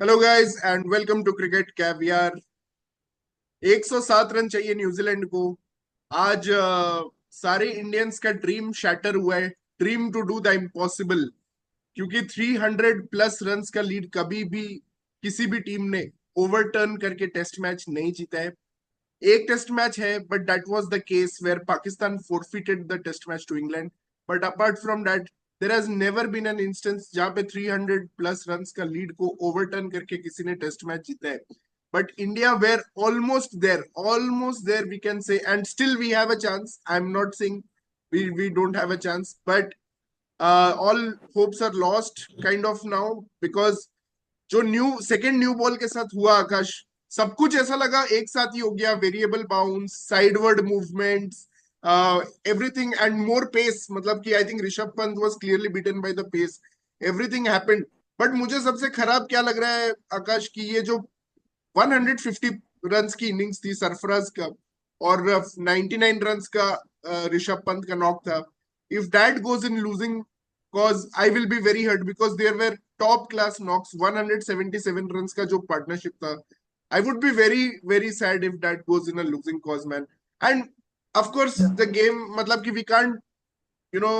Hello guys and welcome to cricket caviar. 107 run चाहिए New Zealand को। आज सारे इंडियंस का ड्रीम शैटर हुआ है। Dream to do the impossible, क्योंकि 300 प्लस रन्स का लीड कभी भी किसी भी टीम ने ओवरटर्न करके टेस्ट मैच नहीं जीता है। एक टेस्ट मैच है, but that was the case where Pakistan forfeited the test match to England. But apart from that, there has never been an instance जहां पे 300 प्लस रन्स का लीड को ओवरटर्न करके किसी ने टेस्ट मैच जीता है। But India were almost there we can say, and still we have a chance. I am not saying we don't have a chance, but all hopes are lost kind of now, because जो second new ball के साथ हुआ आकाश, सब कुछ ऐसा लगा एक साथ ही हो गया। Variable bounce, sideward movements, everything and more pace. मतलब कि I think Rishabh Pant was clearly beaten by the pace. Everything happened. But मुझे सबसे खराब क्या लग रहा है आकाश, की ये जो 150 रन्स की इनिंग्स थी सरफराज का, और 99 रन्स का ऋषभ पंत का नॉक था। If that goes in losing cause I will be very hurt, because there were top class knocks, 177 runs का जो partnership था। I would be very very sad if that goes in a losing cause, man. And of course Yeah. the game, मतलब कि we can't, you know,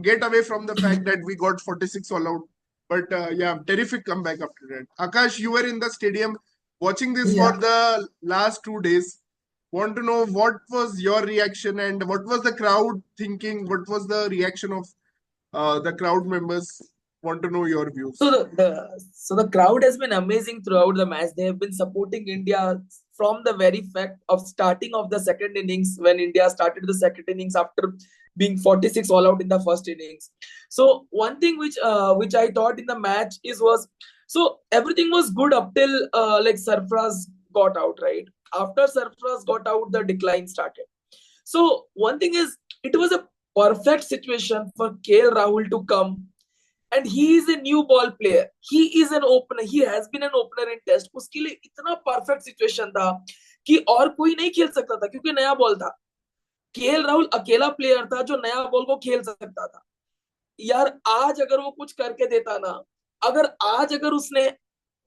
get away from the fact that we got 46 all out. But yeah, terrific comeback after that. Akash, you were in the stadium watching this for Yeah. the last 2 days. Want to know what was your reaction and what was the crowd thinking? What was the reaction of the crowd members? Want to know your So views. the crowd has been amazing throughout the match. They have been supporting India from the very fact of starting of the second innings, when India started the second innings after being 46 all out in the first innings. So one thing which I thought in the match is was, so everything was good up till like Sarfraz got out, right? After Sarfraz got out, the decline started. So one thing is, it was a perfect situation for KL Rahul to come, and he is a new ball player. He is an opener. He has been an opener in test. उसके लिए इतना perfect situation था कि और कोई नहीं खेल सकता था, क्योंकि नया बॉल था। केएल राहुल अकेला प्लेयर था जो नया बॉल को खेल सकता था। यार आज अगर वो कुछ करके देता ना, अगर उसने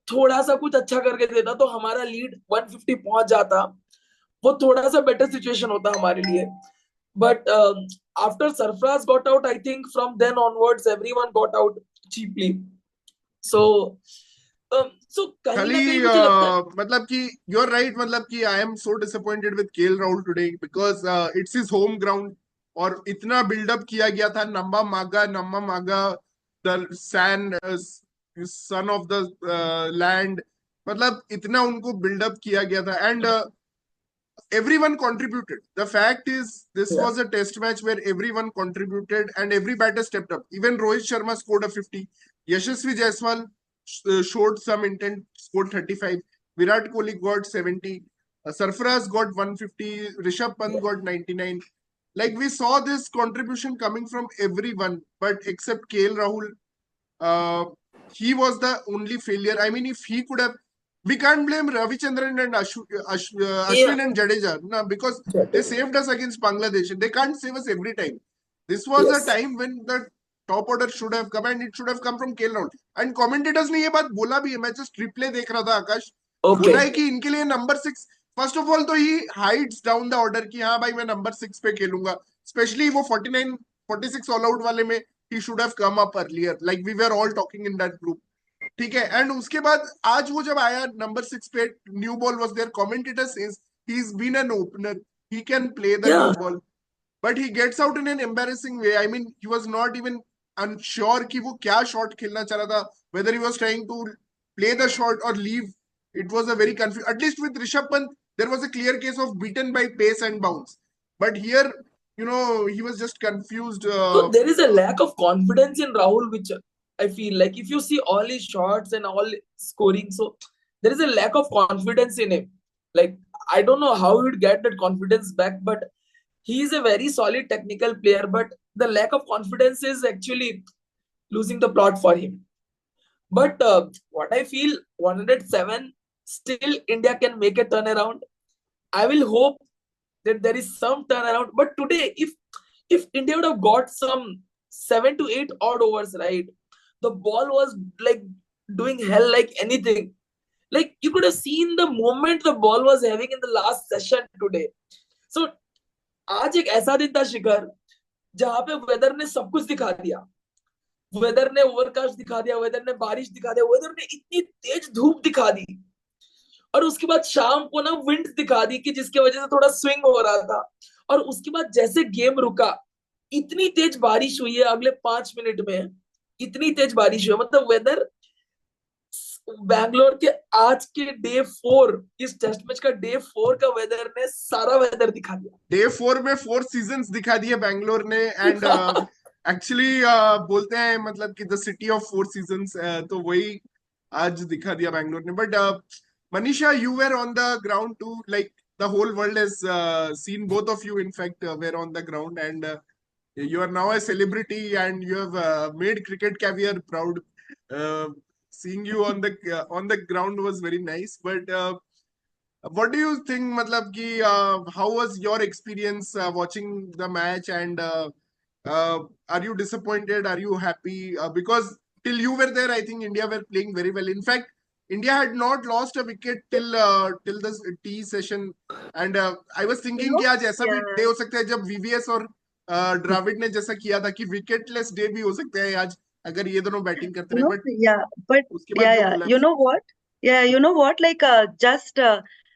थोड़ा सा कुछ अच्छा करके देता, तो हमारा लीड 150 पहुंच जाता। वो थोड़ा सा बेटर सिचुएशन होता हमारे लिए। But after Sarfraz got out, I think from then onwards everyone got out cheaply. So कहीं खाली ना कहीं मुझे लगता है। मतलब कि यू आर राइट। मतलब कि I am so disappointed with KL Rahul today, because it's his home ground, और इतना बिल्डअप किया गया था। नम्मा मागा the son, son of the land. मतलब इतना उनको बिल्डअप किया गया था, and everyone contributed. The fact is, this Yeah. was a test match where everyone contributed and every batter stepped up. Even Rohit Sharma scored a 50. Yashasvi Jaiswal showed some intent, scored 35. Virat Kohli got 70. Sarfaraz got 150. Rishabh Pant Yeah. got 99. Like, we saw this contribution coming from everyone, but except KL Rahul, uh, he was the only failure. I mean, if he could have, we can't blame Ravichandran and Yeah. Ashwin and Jadeja, no, because they Definitely. saved us against Bangladesh. They can't save us every time. This was a Yes. time when the top order should have come, and it should have come from KL Rahul. And commentators ने ये बात बोला भी है। मैं just replay देख रहा था आकाश, बोला है Okay. कि इनके लिए नंबर 6, फर्स्ट ऑफ ऑल तो ही हाइड्स डाउन द ऑर्डर कि हाँ भाई मैं नंबर 6 पे खेलूंगा। स्पेशली वो 49 46 ऑल आउट वाले में he should have come up earlier, like we were all talking in that group. ठीक है। एंड उसके बाद आज वो जब आया नंबर 6 पे, new ball was there, commentator says he is been an opener, he can play the new Yeah. ball, but he gets out in an embarrassing way. I mean, he was not even unsure कि वो क्या shot खेलना चाह रहा था, whether he was trying to play the shot or leave. It was a very confused. At least with Rishabh Pant, there was a clear case of beaten by pace and bounce. But here, he was just confused. So there is a lack of confidence in Rahul, which I feel like if you see all his shots and all scoring, so there is a lack of confidence in him. Like, I don't know how he'd get that confidence back, but he is a very solid technical player. But the lack of confidence is actually losing the plot for him. But what I feel, 107, still India can make a turnaround. I will hope that there is some turnaround. But today, if India would have got some 7 to 8 odd overs, right? The ball was like doing hell like anything. Like you could have seen the moment the ball was having in the last session today. So आज एक ऐसा दिन था शिखर जहां पे weather ने सब कुछ दिखा दिया. वेदर ने ओवरकास्ट दिखा दिया, वेदर ने बारिश दिखा दिया, वेदर ने इतनी तेज धूप दिखा दी, और उसके बाद शाम को ना विंड दिखा दी कि जिसकी वजह से थोड़ा स्विंग हो रहा था. और उसके बाद जैसे गेम रुका, इतनी तेज बारिश हुई है अगले 5 मिनट में. इतनी तेज बारिश हुई है, मतलब वेदर बैंगलोर के आज के डे 4, इस टेस्ट मैच का डे 4 का वेदर ने सारा वेदर दिखा दिया. डे 4 में 4 सीजन्स दिखा दिए बैंगलोर ने. एंड एक्चुअली बोलते हैं मतलब कि द सिटी ऑफ 4 सीजन्स, तो वही आज दिखा दिया बैंगलोर ने. But Manisha, you were on the ground too, like the whole world has seen both of you, in fact were on the ground, and you are now a celebrity and you have made cricket caviar proud. Seeing you on the ground was very nice. But what do you think, matlab ki how was your experience watching the match, and are you disappointed, are you happy? Because till you were there, I think India were playing very well. In fact, India had not lost a wicket till the tea session, and I was thinking कि आज ऐसा भी day हो सकता है जब VVS और द्रविड ने जैसा किया था कि विकेटलेस डे भी हो सकता है आज अगर ये दोनों बैटिंग करते रहे. No, बट yeah, but उसके बाद जो yeah. You collapse. know what? Yeah, you know what? Like, just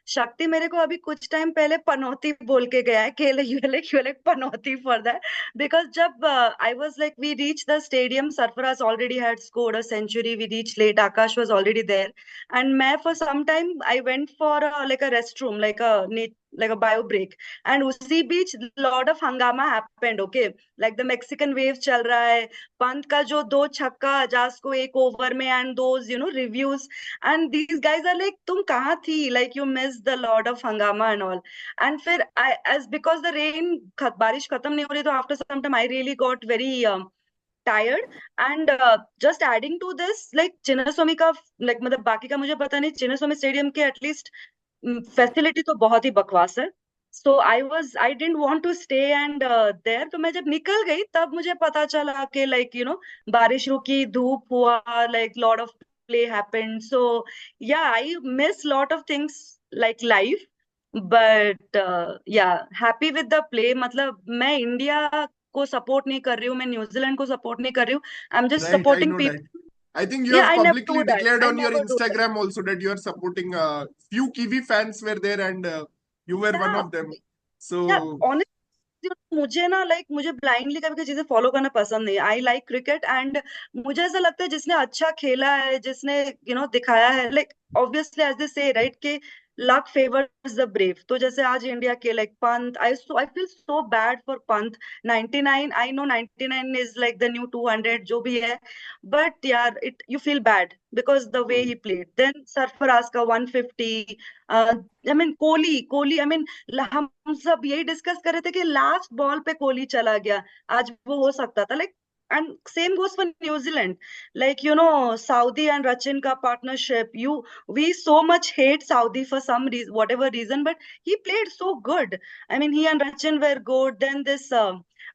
शक्ति मेरे को अभी कुछ टाइम पहले पनौती बोल के गया है कि you like Panauti for that, because जब I was like we reached the stadium, Sarfaraz already had scored a century. We reached late. Akash was already there, and मैं for some time I went for like a restroom, like a bio break, and उसी बीच lot of hangama happened. Okay, like the Mexican wave चल रहा है, पंत का जो 2 छक्का अजाज को एक ओवर में, and those reviews, and these guys are like तुम कहाँ थी, like you miss the lord of हंगामा एंड ऑल. एंड फिर I as because the rain, बारिश खत्म नहीं हो रही, तो after some time I really got very tired. And just adding to this, like Chinnaswamy का, लाइक मतलब बाकी का मुझे पता नहीं, चिन्नास्वामी स्टेडियम के एटलीस्ट फैसिलिटी तो बहुत ही बकवास है. सो I didn't want to stay and there. तो मैं जब निकल गई तब मुझे पता चला कि लाइक बारिश रुकी, धूप हुआ, like lot of play happened. So yeah I miss lot of things like life, but yeah happy with the play. मतलब मैं इंडिया को सपोर्ट नहीं कर रही हूँ, मैं न्यूजीलैंड को सपोर्ट नहीं कर रही हूँ. I am just Right, I supporting know that. People. I think you या have I never publicly do that, declared I on your never do that. Instagram also that you are supporting. Few Kiwi fans were there, and you were one of them. या So honestly मुझे ना, like मुझे blindly कभी कभी चीजें follow करना पसंद नहीं. आई लाइक क्रिकेट, एंड मुझे ऐसा लगता है जिसने अच्छा खेला है, जिसने दिखाया है, लाइक ऑब्वियसली एज दे से राइट के लक फेवर्स द ब्रेव. तो जैसे आज इंडिया के like Pant, I feel so bad for Pant. 99, I know 99 is like the new 200 जो भी है, बट यार it you feel bad because the way he played. Then Sarfaraz का 150, I mean Kohli I mean, हम सब यही डिस्कस कर रहे थे कि लास्ट बॉल पे कोहली चला गया, आज वो हो सकता था. Like and same goes for New Zealand, like Saudi and Rachin ka partnership, we so much hate Saudi for some reason, whatever reason, but he played so good. I mean, he and Rachin were good. Then this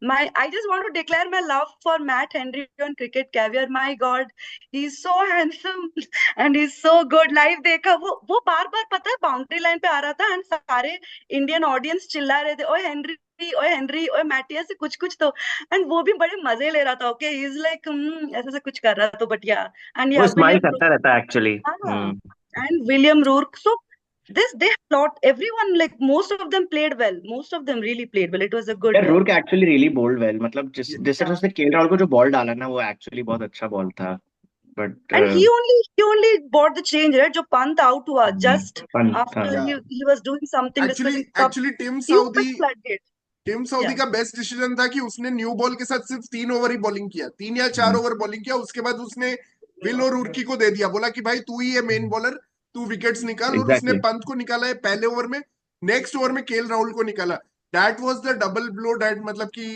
I just want to declare my love for Matt Henry on Cricket Caviar. My god, he's so handsome and he's so good. Live देखा, वो बार बार पता है boundary line पे आ रहा था, and सारे Indian audience चिल्ला रहे थे, ओए हेनरी, ओए हेनरी, ओए मैटी, ऐसे कुछ कुछ तो. एंड वो भी बड़े मजे ले रहा था. ओके, ही इज लाइक ऐसे से कुछ कर रहा था, बट या. एंड वो या स्माइल विलियम, करता रहता है एक्चुअली. हाँ, and William Rourke. So this they thought everyone, like most of them played well. Most of them really played well. It was a good यार रूरक एक्चुअली रियली बोल्ड वेल. मतलब जिस तरह yeah. से KL Rahul को जो ball डाला ना, वो एक्चुअली बहुत अच्छा बॉल था. But And he only brought the change, right? जो पंत out हुआ just पंत था. after yeah, he was doing something, discussing actually Tim he opened Saudi floodgate. Yeah. का बेस्ट डिसीजन था कि उसने न्यू बॉल के साथ सिर्फ 3 ओवर ही बॉलिंग किया, 3 या 4 ओवर बॉलिंग किया. उसके बाद उसने विल और रुर्की को दे दिया, बोला कि भाई तू ही है मेन बॉलर, तू विकेट्स निकाल. और उसने एग्जैक्टली. पंत को निकाला है पहले ओवर में, नेक्स्ट ओवर में केएल राहुल को निकाला. That was the double blow that मतलब कि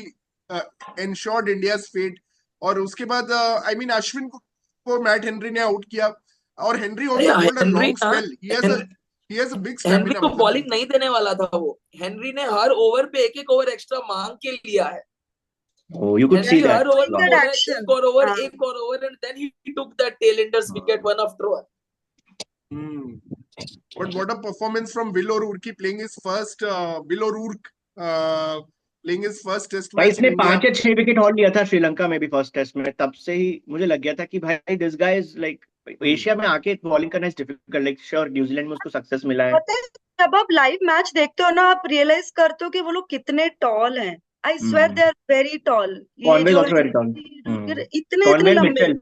एंश्योर्ड इंडियाज फेट. और उसके बाद आई मीन अश्विन को मैट हेनरी ने आउट किया, और हेनरी आल्सो बोल्ड अ हेनरी लॉन्ग ना, spell. he has a big Henry stamina को मतलब. बॉलिंग नहीं देने वाला था वो. हेनरी ने हर ओवर पे एक एक ओवर एक्स्ट्रा मांग के लिया है. Oh, you could And see he that her over a में lot. Good बोल रहा है action. एक और over and then he took that tail enders wicket one after one. But what a performance from Will O'Rourke playing his first Will O'Rourke playing his first Test भाई match in इसने India. 5 या 6 wicket और लिया था श्रीलंका में भी first test में, तब से ही मुझे लग गया था कि भाई this guy is like Asia में आके बॉलिंग करना is difficult, like sure New Zealand में उसको सक्सेस मिला है। पता है, जब आप लाइव मैच देखते हो ना, आप रियलाइज करते हो कि वो लोग कितने टॉल हैं. I swear they are very tall. ये कॉनवे इज जो आल्सो वेरी टॉल। इतने इतने कॉनवे लंबे. मिचेल।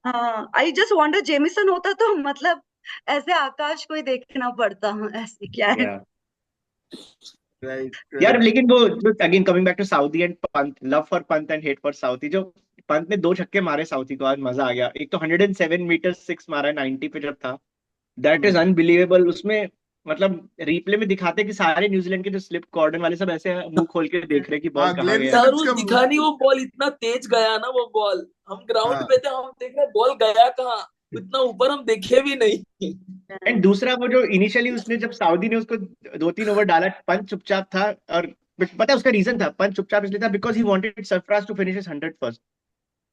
हाँ, आई जस्ट वंडर जेमिसन होता तो मतलब ऐसे आकाश को ही देखना पड़ता. ऐसे क्या है. Right, यार right. लेकिन वो again coming back to Southee and Pant, love for Pant and hate for Southee, जो पंत ने 2 छक्के मारे साउथी को, आज मजा आ गया। एक तो 107 मीटर 6 मारा है 90 पे जब था, दैट इज अनबिलीवेबल। उसमें मतलब रिप्ले में दिखाते कि सारे न्यूजीलैंड के जो स्लिप कॉर्डन वाले सब ऐसे मुंह खोल के देख रहे कि बॉल हाँ, कहाँ ग्लेन गया। यार फिलिप्स वो का दिखा नहीं, वो बॉल इतना तेज गया ना, वो बॉल हम ग्राउंड पे थे, हम देख रहे बॉल गया कहाँ, इतना ऊपर हम देखे भी नहीं. एंड दूसरा वो जो इनिशियली उसने जब सऊदी ने उसको 2-3 ओवर डाला, पंत चुपचाप था। और पता है उसका रीजन था, पंत चुपचाप इसलिए था because he wanted Sarfaraz to finish 100 first.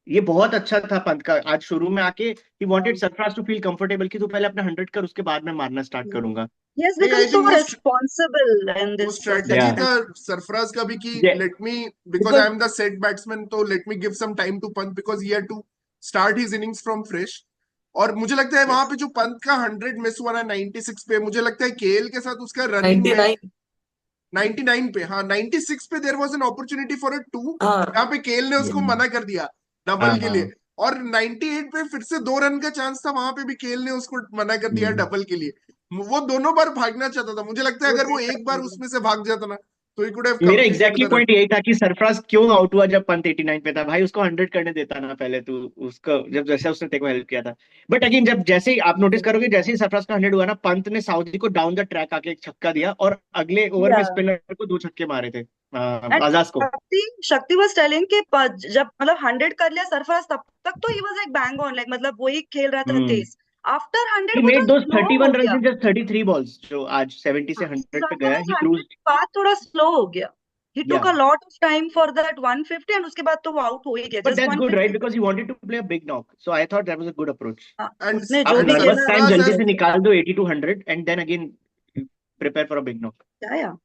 ये बहुत अच्छा था पंत का आज शुरू में आके, he wanted Sarfaraz to feel comfortable कि तू पहले अपना 100 कर, उसके बाद मैं मारना स्टार्ट करूंगा। He has नहीं, become I so think responsible in वो this स्ट्रेटेजी Yeah. था सरफराज का भी कि Yeah. Let me, because Because I am the set batsman, तो let me give some time to Pant because he had to start his innings from fresh. और मुझे लगता है वहां पे जो पंत का 100 मिस हुआ ना 96 पे, मुझे लगता है केएल के साथ उसका रनिंग में 99. 99 पे, हाँ 96 पे there was an opportunity for a 2, हाँ जहां पे केएल ने उसको Yeah. मना कर दिया डबल के लिए. और 98 पे फिर से 2 रन का चांस था, वहां पे भी केएल ने उसको मना कर दिया डबल के लिए. वो दोनों बार भागना चाहता था. मुझे लगता है अगर वो एक बार उसमें से भाग जाता ना, तो ही कुड हैव मेरा कंप्लीटेड एग्जैक्टली द पॉइंट यही था कि सरफराज क्यों आउट हुआ जब पंत 89 पे था। भाई उसको 100 करने देता ना पहले तू उसको, जब जैसे उसने तेरे को हेल्प किया था। बट अगेन जब जैसे ही आप नोटिस करोगे, जैसे ही सरफराज का 100 हुआ ना, पंत ने साउदी को डाउन द ट्रैक आके एक छक्का दिया और अगले ओवर में Yeah. स्पिनर को 2 छक्के मारे थे, And आजाज को। Shakti was telling कि जब मतलब 100 कर लिया सरफराज, तब तक तो he was like bang on, like मतलब वही खेल रहा था तेज. After 100 He वो made थोड़ा those स्लो हो 31 runs गया. in just 33 balls, जो आज 70 से 100 पे गया। He 100 cruised. के बाद थोड़ा स्लो हो गया. He took Yeah. a lot of time for that 150 and उसके बाद तो वो आउट हो ही गया. But Just that's good, right? 150. Because he wanted to play a big knock. So I thought that was a good approach. And उसने आप जो भी नर्वस खेला. टाइम सरफराज जल्दी has से निकाल दो 80 to 100 and then again prepare for a big knock. Yeah.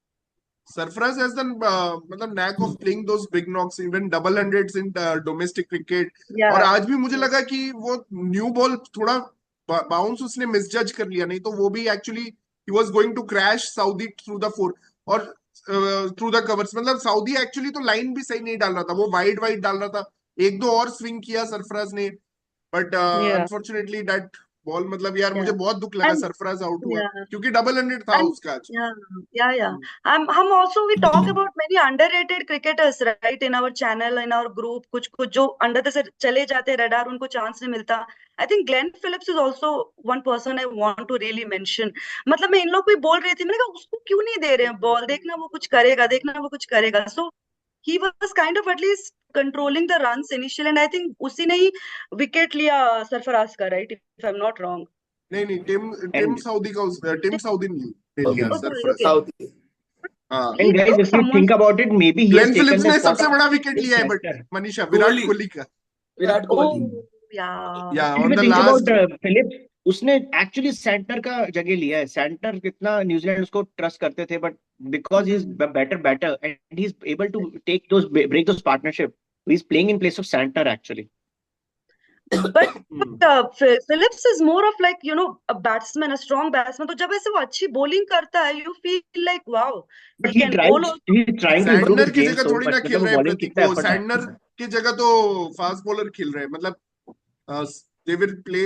Sarfaraz has the मतलब knack of playing those big knocks, even double hundreds in domestic cricket. Yeah. और आज भी मुझे लगा कि वो न्यू बॉल थोड़ा बाउंस उसने मिसजज कर लिया, नहीं तो वो भी actually he was going to crash Saudi through the four और through the covers. मतलब सऊदी एक्चुअली तो लाइन भी सही नहीं डाल रहा था, वो वाइड वाइड डाल रहा था. एक दो और स्विंग किया सरफराज ने, but Yeah. Unfortunately that ball, मतलब यार मुझे Yeah. बहुत दुख लगा And सरफराज आउट हुआ, yeah. क्योंकि डबल हंड्रेड था And उसका आज. yeah. हम also we talk about many underrated cricketers, right, in our channel, in our group. कुछ जो अंडर द चले जाते रेडार, उनको चांस नहीं मिलता. I think Glenn Phillips is also one person I want to really mention. मतलब मैं इन लोग को भी बोल रही थी, मैंने कहा उसको क्यों नहीं दे रहे हैं बॉल, देखना वो कुछ करेगा, देखना वो कुछ करेगा. So he was kind of at least controlling the runs initially, and I think उसी ने ही विकेट लिया सरफराज का, right, if I'm not wrong. नहीं टिम साउदी का टिम साउदी ने लिया Oh, sorry, Sarfaraz. okay. South. हाँ, He And guys, took if you someone. think about it, maybe he has Glenn taken Phillips the ने spot सबसे of बड़ा wicket his लिया है, बट center. मनीषा विराट कोहली का. विराट कोहली. Oh, yeah. या And if on you the think about last. Phillips, उसने actually Santner का जगह लिया है. सेंटर कितना न्यूजीलैंड उसको ट्रस्ट करते थे, but because he is better batter and he is able to take those break those partnership, he is playing in place of Santner actually. But Phillips is more of like, a batsman, a strong batsman. तो जब ऐसे वो अच्छी bowling करता है, you feel like wow, But he he can bowl tries, also. he is trying to improve Santner his की game जगह so थोड़ी much. ना मतलब खेल वो रहे हैं बॉलिंग प्रतीक, कितना वो एफर्ट सैंडनर डालता है. की जगह तो फास्ट बॉलर खेल रहे हैं. मतलब they will play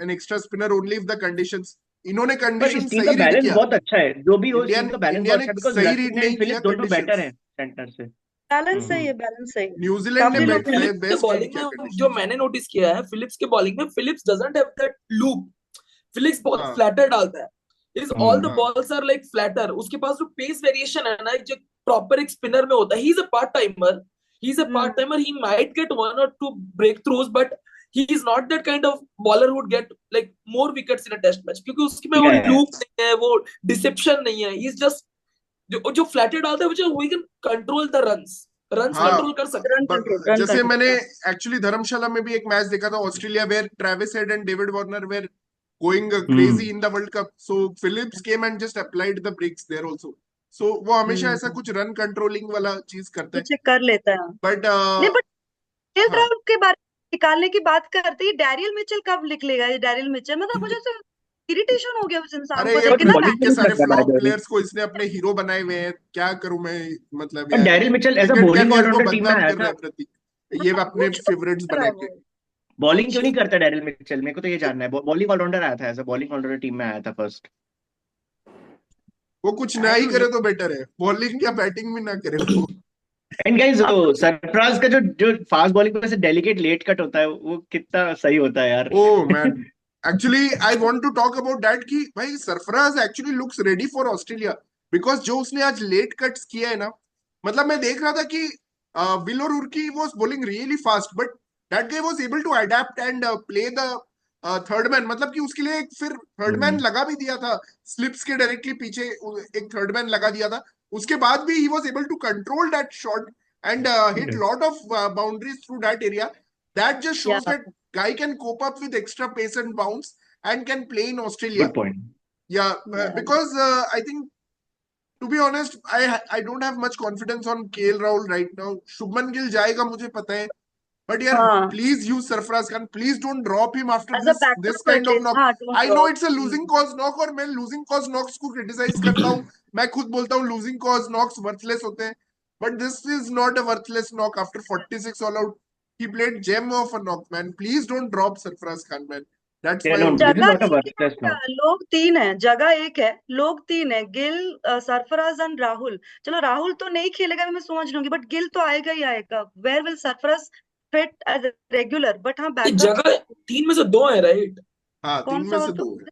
an extra spinner only if the conditions. इन्होंने पर कंडीशन इस टीम का सही रीड बैलेंस किया. बहुत अच्छा है, जो भी हो इस टीम का बैलेंस इंडिया बहुत ने अच्छा है, बिकॉज सही रीड लक्ष्य नहीं एंड फिलिप किया दोनों बेटर कंडीशंस. हैं सेंटर से. बैलेंस सही है, बैलेंस सही है. न्यूजीलैंड काफी ने लोग फिलिप्स के बेस्ट रीड बॉलिंग किया में जो कंडीशंस. मैंने नोटिस किया है, फिलिप्स के बॉलिंग में, Phillips doesn't have that loop. Phillips बहुत हाँ फ्लैटर डालता है. इज ऑल द हाँ बॉल्स आर लाइक फ्लैटर. उसके पास जो पेस वेरिएशन है ना, जो प्रॉपर एक स्पिनर में होता है. He is a part timer. He might get one or two breakthroughs, but he is not that kind of bowler who would get like more wickets in a test match, क्योंकि उसके में वो Yeah. Loop नहीं है, वो dissipation नहीं है. He is just जो फ्लैटर डालता है, which we can control the runs. Run हाँ कंट्रोल कर सकते रन but कंट्रोल, रन जैसे मैंने कंट्रोल। एक्चुअली धर्मशाला में भी एक मैच देखा था Australia where Travis Head and David Warner where going crazy in the World Cup. So Phillips came and just applied the brakes there also. So वो हमेशा ऐसा कुछ रन कंट्रोलिंग वाला चीज करता है. पीछे कर लेता है। बट नहीं, बट केएल हाँ राहुल के बारे में निकालने की बात करते ही डैरियल मिचेल कब निकलेगा? ये डैरियल मिचेल, मतलब मुझे तो इरिटेशन हो गया उस इंसान अरे को ये देख के ना। बॉलिंग क्रिकेट के नहीं सारे करता फ्लॉप भाई प्लेयर्स को इसने अपने हीरो बनाए हुए हैं. क्या करूं मैं, मतलब और यार Daryl Mitchell as a cricket bowling career को ऑलराउंडर टीम में बदनाम आया कर रहा था। है प्रतीक. ये अपने कुछ फेवरेट्स कर रहा बना है के. वो, बॉलिंग क्यों कुछ नहीं करता डैरिल मिचेल? मेरे को तो ये जानना है। बॉलिंग ऑलराउंडर आया था, as a bowling allrounder team में आया था फर्स्ट। वो कुछ ना आई ही डोंट नो। करे तो बेटर है, बॉलिंग या बैटिंग भी ना करे वो. एंड गाइस, अब तो सरफराज का जो जो फास्ट बॉलिंग में से डेलिकेट लेट कट होता है, वो कितना सही होता है यार। Oh man, actually I want to talk about that कि भाई Sarfaraz actually looks ready for Australia. Because जो उसने आज लेट कट्स किया है ना, मतलब मैं देख रहा था कि Will O'Rourke was bowling really fast but that guy was able to adapt and play the third man. मतलब कि उसके लिए एक फिर थर्ड मैन लगा भी दिया था स्लिप्स के डायरेक्टली पीछे. एक थर्ड मैन लगा दिया था. उसके बाद भी he was able to control that shot and hit lot of boundaries through that area. That just या shows that guy can cope up with extra pace and bounce and can play in Australia. Good point. Yeah, या because I think, to be honest, I don't have much confidence on KL Rahul right now. Shubman Gill जाएगा मुझे पता है, but यार हाँ, please use Sarfaraz Khan. Please don't drop him after as a this backup kind of at least, knock. हाँ, don't I know drop. it's a losing cause knock और मैं losing cause knocks को criticize करता हूँ. मैं खुद बोलता हूँ losing cause knocks worthless होते हैं, but this is not a worthless knock after 46 all out. He played gem of a knock, man. Please don't drop Sarfaraz Khan, man. That's my no, this is जगह not a एक है वर्कलेस क्या? Knock. लोग तीन है, जगह एक है, लोग तीन है, गिल, सरफराज एंड राहुल। चलो राहुल तो नहीं खेलेगा, मैं समझ लूंगी, बट गिल तो आएगा ही आएगा। Where will Sarfaraz fit as regular? But हाँ, ये बैकअप जगह 3 में से 2 है, राइट? हाँ, कौन 3 सा में और से तो? 2 है.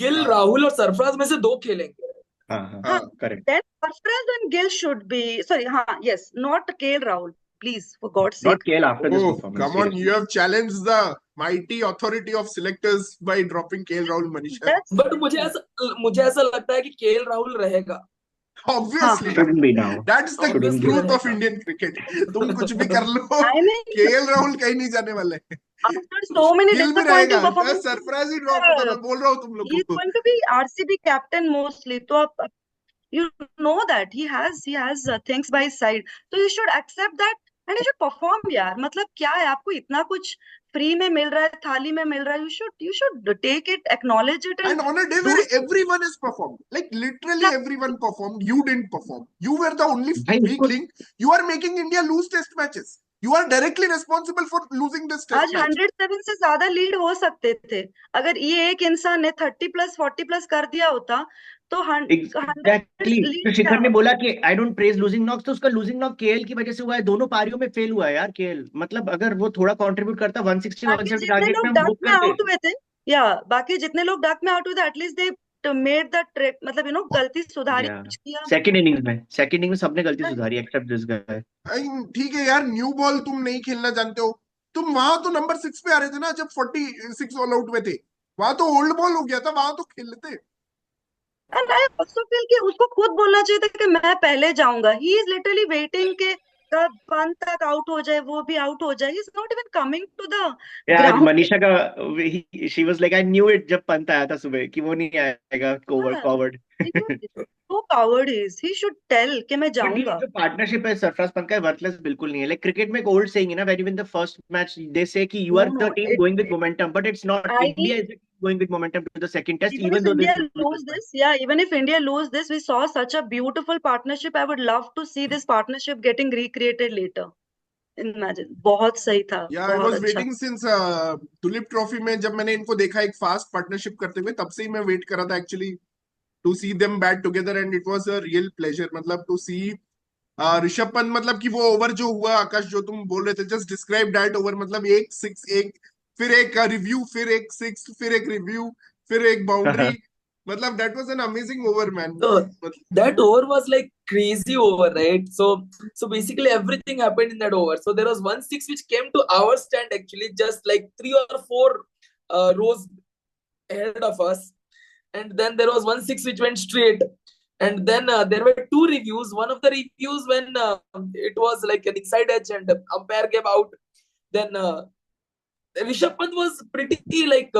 गिल, हाँ राहुल और सरफराज में से 2 खेलेंगे। हाँ हाँ, हाँ, हाँ. Correct. then Sarfaraz and Gill should be, sorry, हाँ, yes, not KL Rahul, please, for God not sake. KL after this Oh, performance, come on. You have challenged the mighty authority of selectors by dropping KL Rahul, Manisha. That's but मुझे ऐसा लगता है कि KL Rahul रहेगा। हाँ, Obviously. shouldn't be now, That's the shouldn't obviously be। truth of रहेगा। Indian cricket. तुम कुछ भी कर लो, आई मीन KL राहुल कहीं नहीं जाने वाले. आफ्टर सो मेनी गिल भी डिसअपॉइंटिंग रहेगा. परफॉर्मेंस, सरफराज ही ड्रॉप होगा, मैं बोल रहा हूँ तुम लोग he is को. going to be RCB captain mostly. तो आप you know that he has things by his side. So you should accept that and you should perform यार. मतलब क्या है, आपको इतना कुछ फ्री में मिल रहा है, थाली में मिल रहा है, you should take it, acknowledge it And and on a day do where it. everyone is performed, like literally everyone performed, you didn't perform. You were the only भाई weak उसको link. You are making India lose test matches. You are directly responsible for losing this test आज match. 107 से ज्यादा lead हो सकते थे। अगर ये एक इंसान ने 30+, 40+ कर दिया होता तो 100 एग्जैक्टली। लीड तो क्या शिखर ने होता? बोला कि I don't praise losing knocks, तो उसका लूजिंग नॉक केएल की वजह से हुआ है। दोनों पारियों में फेल हुआ है यार केएल। मतलब अगर वो थोड़ा कंट्रीब्यूट करता 160 बाकी 170 जितने टारगेट लोग में, हम डक बुक में करते। आउट हुए थे, या बाकी जितने लोग डक में आउट हुए थे, at least they made the trek, मतलब गलती सुधारी, या कुछ किया। सेकंड इनिंग्स में सबने गलती सुधारी एक्सेप्ट दिस गाय। ठीक है यार, न्यू बॉल तुम नहीं खेलना जानते हो. तुम वहां तो नंबर 6 पे आ रहे थे ना जब 46 ऑल आउट में थे. वहां तो ओल्ड बॉल हो गया था, वहां तो खेल लेते. एंड आई आल्सो फील कि उसको खुद बोलना चाहिए था कि मैं पहले जाऊंगा। ही इज लिटरली वेटिंग के कब पंत तक आउट हो जाए, वो भी आउट हो जाए। He is not even coming to the यार ग्राउंड। मनीषा का, she was like I knew it जब पंत आया था सुबह कि वो नहीं आएगा, coward. so coward he should tell कि मैं बट ये जाऊंगा। जो पार्टनरशिप है सरफराज पंत का, वर्थलेस बिल्कुल नहीं है। लाइक क्रिकेट में एक ओल्ड सेइंग है ना, when you win the first match they say कि you No, are the no, team going with momentum, but it's not. I India is going with momentum to the second test, even if even though India this lose this, yeah, even if India lose this, we saw such a beautiful partnership. I would love to see this partnership getting recreated later. Imagine, बहुत सही था, या आई बहुत was अच्छा। Waiting since tulip trophy में जब मैंने इनको देखा एक फास्ट पार्टनरशिप करते हुए, तब से ही मैं वेट कर रहा था actually to see them bat together and it was a real pleasure. मतलब टू सी ऋषभ पंत, मतलब कि वो ओवर जो हुआ आकाश जो तुम बोल रहे थे, जस्ट डिस्क्राइब दैट ओवर. मतलब एक सिक्स, एक फिर एक रिव्यू, फिर एक सिक्स, फिर एक रिव्यू, फिर एक बाउंड्री. मतलब that was an amazing over man. So that over was like crazy over, right? So basically everything happened in that over. So there was 1-6 which came to our stand actually, just like 3 or 4 rows ahead of us, and then there was 1-6 which went straight. And then there were two reviews. One of the reviews when it was like an inside edge and umpire gave out. Then Rishabh Pant was pretty like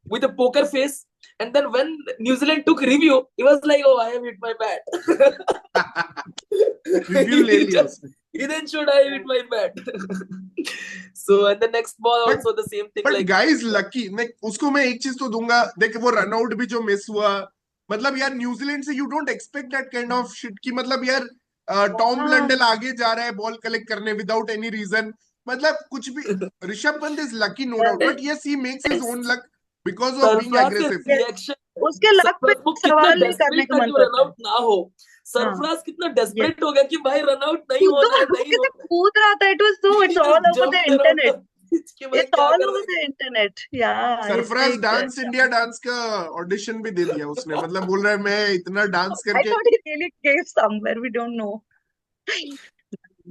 with a poker face. And then when New Zealand took review, he was like, "Oh, I have hit my bat." Review ले लिया उसने. He then showed I hit my bat. So and the next ball But- also the same thing. But Like guys lucky, मैं उसको मैं एक चीज तो दूंगा. देख वो रनआउट भी जो मिस हुआ, मतलब यार न्यूजीलैंड से you don't expect that kind of shit की, मतलब यार टॉम हाँ. ब्लंडल आगे जा रहा है बॉल कलेक्ट करने विदाउट एनी रीजन, मतलब कुछ भी. Rishabh Pant is lucky no doubt, but yes he makes his own luck because of being Sarfaraz के एग्रेसिव. रिएक्शन, उसके लक पे वो कितना सवाल नहीं करने डेस्परेट का था मन कि करता है. रनआउट ना हो. सरफराज कितना डेस्परेट हो गया कि भाई रनआउट नहीं कूद होना है, वो नहीं कितना होना कूद रहा था. इट वाज सो, है. It's all over the internet. कि भाई इट्स क्या ऑल कर ओवर रहे द इंटरनेट. या सरफराज डांस इंडिया डांस का ऑडिशन भी दे दिया उसने, मतलब बोल रहा है मैं इतना डांस I करके, thought he really gave somewhere. We don't know.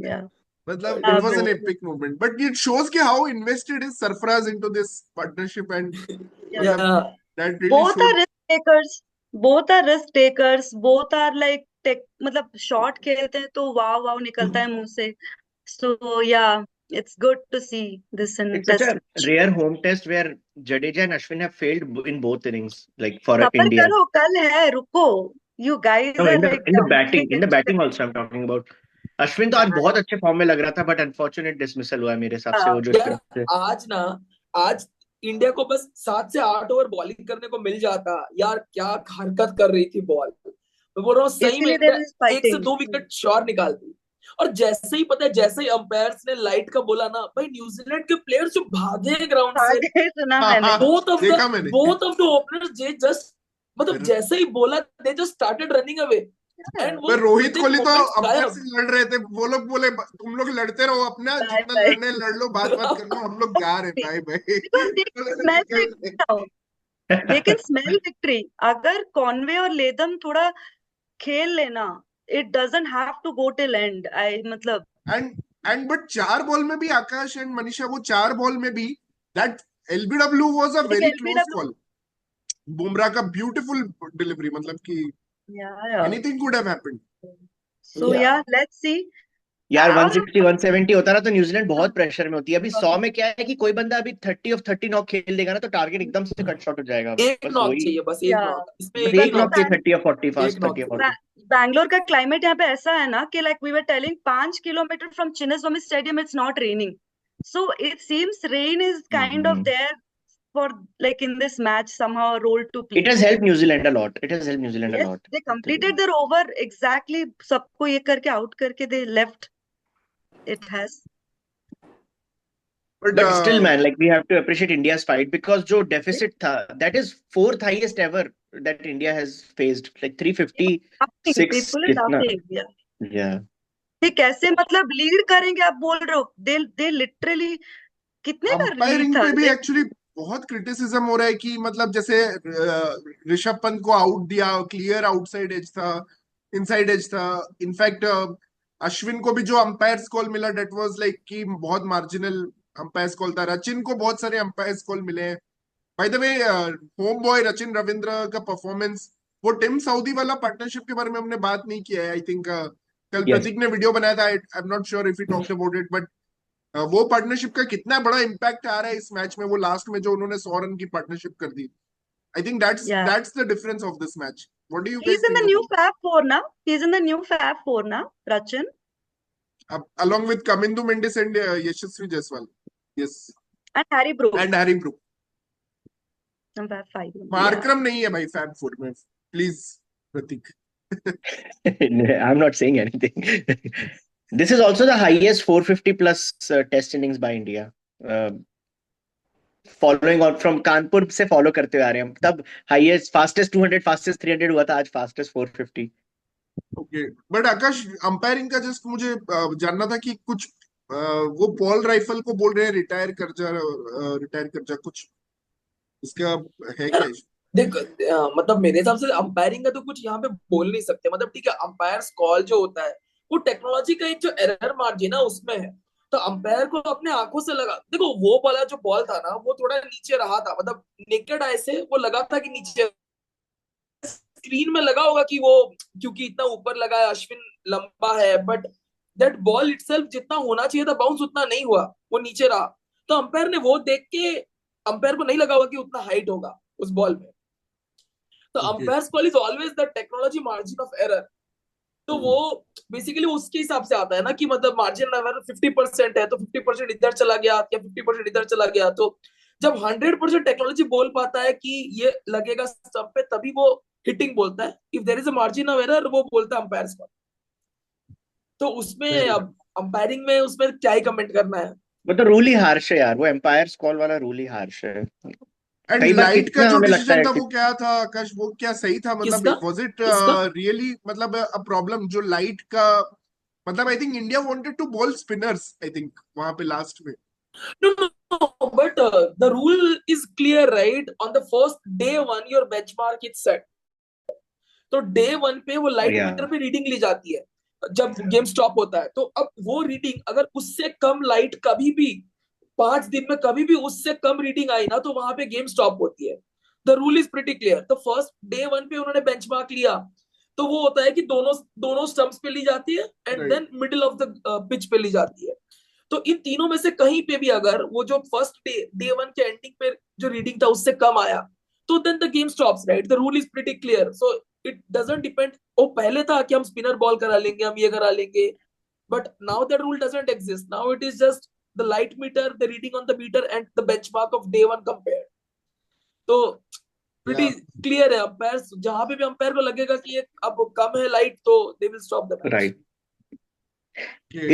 Yeah. मतलब Yeah, it was an bro. epic moment, but it shows कि how invested is Sarfaraz into this partnership, and Yeah. मतलब Yeah. that really Both are showed. risk takers. Both are risk takers. Both are like take, मतलब shot खेलते हैं तो वाव वाव निकलता है मुंह से. So yeah, it's good to see this in It's such test. a rare home test where Jadeja and Ashwin have failed in both innings, like for सबर India. करो, कल है, रुको. You guys No, are in the like in the dumping batting it. also I'm talking about. Ashwin तो आज बहुत अच्छे form में लग रहा था, बट अनफॉर्चुनेट डिसमिसल हुआ है मेरे हिसाब से, वो जो यार स्पिन से. आज इंडिया को बस 7 से 8 ओवर बॉलिंग करने को मिल जाता. यार क्या हरकत कर रही थी बॉल. मैं बोल रहा हूँ सही में इसीलिए इंडिया there is 1 से fighting. 2 विकेट श्योर निकालती. और जैसे ही पता है, जैसे ही अंपायर्स ने लाइट का बोला ना, भाई न्यूजीलैंड के प्लेयर्स जो भागे ग्राउंड से, आगे सुना हाँ मैंने. हाँ देखा मैंने. both of the openers they just मतलब जैसे ही बोला they just started running away. And वो पर रोहित within कोहली तो moments अंपायर गायब. से लड़ रहे थे. वो लोग बोले तुम लोग लड़ते रहो अपना, Bye जितना bye. लड़ने लड़ लो, बात बात करना, हम लोग जा रहे भाई भाई. Because they can smell victory now. They can smell victory. अगर कॉनवे और लेदम थोड़ा खेल लेना, it doesn't have to go till end. मतलब एंड बट 4 बॉल में भी आकाश एंड मनीषा, वो 4 बॉल में भी that LBW was a very close LBW. Call. Bumrah का ब्यूटीफुल डिलीवरी, मतलब कि Yeah. Anything could have happened. So yeah, let's see. यार और 160 170 होता ना तो न्यूजीलैंड बहुत प्रेशर में होती है. अभी 100 में क्या है कि कोई बंदा अभी 30 ऑफ 30 नॉक खेल देगा ना तो टारगेट एकदम से कट शॉट हो जाएगा. एक बस नॉक वही, चाहिए, बस एक Yeah. नॉक. इसमें बस एक एक ही नॉक नॉक चाहिए 30 ऑफ 40 फास्ट, एक knock 30 ऑफ 40. बैंगलोर का क्लाइमेट यहाँ पे ऐसा है ना कि like we were telling 5 kilometre from Chinnaswamy Stadium it's not raining. So it seems rain is kind of there for like in this match somehow a role to play. It has helped New Zealand a lot. It has helped New Zealand a Yes, lot. they completed their over exactly. सबको ये करके out करके they left. It has. But But still, man, like we have to appreciate India's fight because जो deficit था, that is 4th highest ever that India has faced. Like 356 People are कितना? laughing. Yeah. Yeah. ये कैसे मतलब lead करेंगे आप बोल रहे हो? They literally कितने का लीड अंपायरिंग था? पे भी They- एक्चुअली बहुत क्रिटिसिज्म हो रहा है कि मतलब जैसे ऋषभ पंत को आउट दिया, क्लियर आउटसाइड एज था, इनसाइड एज था. इनफैक्ट अश्विन को भी जो अंपायर्स कॉल मिला डेट वाज लाइक कि बहुत मार्जिनल अंपायर्स कॉल था. रचिन को बहुत सारे अंपायर्स कॉल मिले हैं. By the way home boy Rachin Ravindra का परफॉर्मेंस, वो टिम साउदी वाला पार्टनरशिप के बारे में हमने बात नहीं किया है. आई थिंक कल Yes. प्रतीक ने वीडियो बनाया था. आई am not sure if you talked about it, but वो पार्टनरशिप का कितना बड़ा इम्पैक्ट आ रहा है इस मैच में. वो लास्ट में जो उन्होंने 100 रन की पार्टनरशिप कर दी. I think Yeah. That's the difference of this match. What do you He's guys in the think new Fab Four now. He's in the new Fab Four now, Rachin. along with Kamindu Mendis and Yashasvi Jaiswal? Yes, And Harry Brook. and Harry Brook. Fab Five. Yeah. Markram नहीं है भाई fab 4 में, please Prateek. I'm not saying anything. This is also the highest 450 plus test innings by India. Following on from Kanpur से follow करते हुए आ रहे हैं हम. तब हाईएस्ट फास्टेस्ट 200 फास्टेस्ट 300 हुआ था, आज fastest 450. Okay, but Akash umpiring का जस्ट मुझे जानना था कि कुछ वो पॉल राइफल को बोल रहे हैं रिटायर कर जा कुछ, इसका है क्या? देख मतलब मेरे हिसाब से अंपायरिंग का तो कुछ यहाँ पे बोल नहीं सकते. मतलब ठीक है, अंपायर्स कॉल जो होता है वो टेक्नोलॉजी का एक जो एरर मार्जिन है उसमें है. तो अंपायर को अपने आंखों से लगा, देखो वो वाला जो बॉल था ना वो थोड़ा नीचे रहा था, मतलब नेकेड आई से वो लगा था कि नीचे. स्क्रीन में लगा होगा कि वो क्योंकि इतना ऊपर लगा है, अश्विन लंबा है, बट दैट बॉल इटसेल्फ जितना होना चाहिए था बाउंस उतना नहीं हुआ, वो नीचे रहा। तो अंपायर ने वो देख के, अंपायर को नहीं लगा होगा कि उतना हाइट होगा उस बॉल में। तो umpires call is always the technology margin of error. तो वो बेसिकली उसके हिसाब से आता है ना कि मतलब मार्जिन अगर 50% है तो 50% इधर चला गया या 50% इधर चला गया। तो जब 100% टेक्नोलॉजी बोल पाता है कि ये लगेगा स्टंप पे, तभी वो हिटिंग बोलता है। If there is a margin of error, वो बोलता है अंपायर्स का। तो उसमें अब अंपायरिंग में उसमें क्या ही कमेंट करना है। वो तो रूल ही हार्श है यार, वो एम्पायर्स कॉल वाला रूल ही हार्श है। एंड कई बार लाइट का कितना जो हमें लगता डिसीजन है था कि वो क्या था आकाश, वो क्या सही था? मतलब किसका वाज इट किसका रियली मतलब अ प्रॉब्लम जो लाइट का? मतलब I think India wanted to bowl spinners, I think वहां पे लास्ट में। No, no, no. But the rule is clear, right? On the first day one, your benchmark is set. तो day one पे वो light या metre पे reading ली जाती है जब गेम स्टॉप होता है। तो अब वो रीडिंग अगर उससे कम लाइट कभी भी 5 दिन में कभी भी उससे कम रीडिंग आई ना, तो वहां पे गेम स्टॉप होती है। The rule is pretty clear. तो फर्स्ट डे वन पे उन्होंने बेंचमार्क लिया, तो वो होता है कि दोनों दोनों स्टंप्स पे ली जाती है and right then middle of the pitch पे ली जाती है। तो इन तीनों में से कहीं पे भी अगर वो जो फर्स्ट डे वन के एंडिंग पे जो रीडिंग था उससे कम आया, तो then the game stops, right? The rule is pretty clear. So it doesn't depend. वो पहले था कि हम स्पिनर बॉल करा लेंगे, हम ये करा लेंगे, but now that rule doesn't exist. Now it is just the light meter, the reading on the meter and the benchmark of day one compare. तो प्रीटी या क्लियर है। अंपायर जहां पे भी अंपायर को लगेगा कि ये अब कम है लाइट, तो they will stop the match. Right.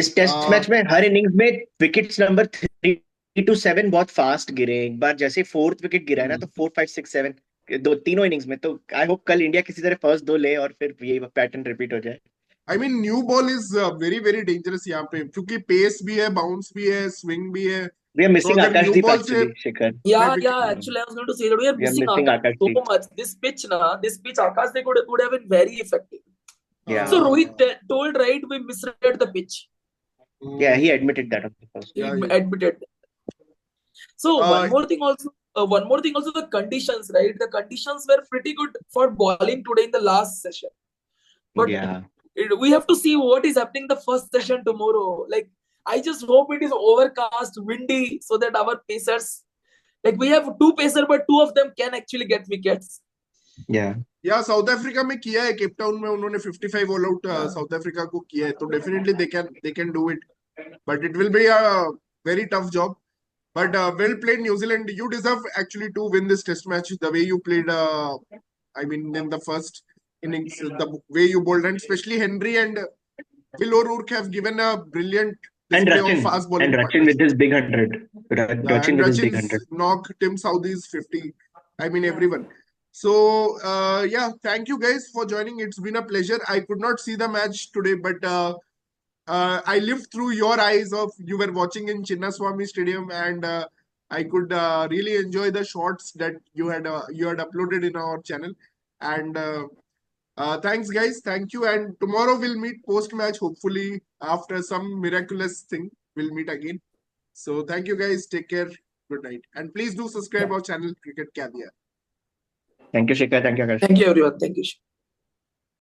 इस टेस्ट मैच में हर इनिंग्स में विकेट्स नंबर 3 to 7 बहुत फास्ट गिरे। एक बार जैसे फोर्थ विकेट गिरा है ना, तो 4, 5, 6, 7 दो तीनों इनिंग्स में। तो आई होप कल इंडिया किसी तरह फर्स्ट 2 ले और फिर ये पैटर्न रिपीट हो जाए। I mean new ball is very very dangerous यहाँ पे, क्योंकि पेस भी है, बाउंस भी है, स्विंग भी है। वी आर तो मिसिंग अगर न्यू आकाशदीप बॉल से एक्चुअली, शिखर। Yeah, मैं yeah. Actually, I was going to say that we are we are missing missing Akash so Akashdeep. much. This pitch, this pitch, Akash, they would have been very effective. या So Rohit told, right, we misread the pitch. या ही admitted that on the first. He या admitted. So one more thing also, the conditions, right? The conditions were pretty good for bowling today in the last session. But या we have to see what is happening the first session tomorrow. Like, I just hope it is overcast, windy, so that our pacers, like we have 2 pacers, but 2 of them can actually get wickets. या south Africa में किया है, Cape Town में उन्होंने 55 all out south Africa को किया है, तो definitely they can do it, but it will be a very tough job. But well played, New Zealand. You deserve actually to win this test match. The way you played, I mean, in the first innings, the way you bowled, and especially Henry and Will O'Rourke have given a brilliant And display of Rachin, fast bowling and Rachin with partnership. his big 100. Yeah, Rachin and with his big Rachin's 100. knock, Tim Southee's 50. I mean, everyone. So, yeah, thank you guys for joining. It's been a pleasure. I could not see the match today, but I lived through your eyes of you were watching in Chinnaswamy Stadium, and I could really enjoy the shots that you had uploaded in our channel. And thanks, guys. Thank you. And tomorrow we'll meet post match. Hopefully, after some miraculous thing, we'll meet again. So thank you, guys. Take care. Good night. And please do subscribe our channel, Cricket Caviar. Thank you, Shikhar. Thank you, Akash. Thank you, everyone. Thank you.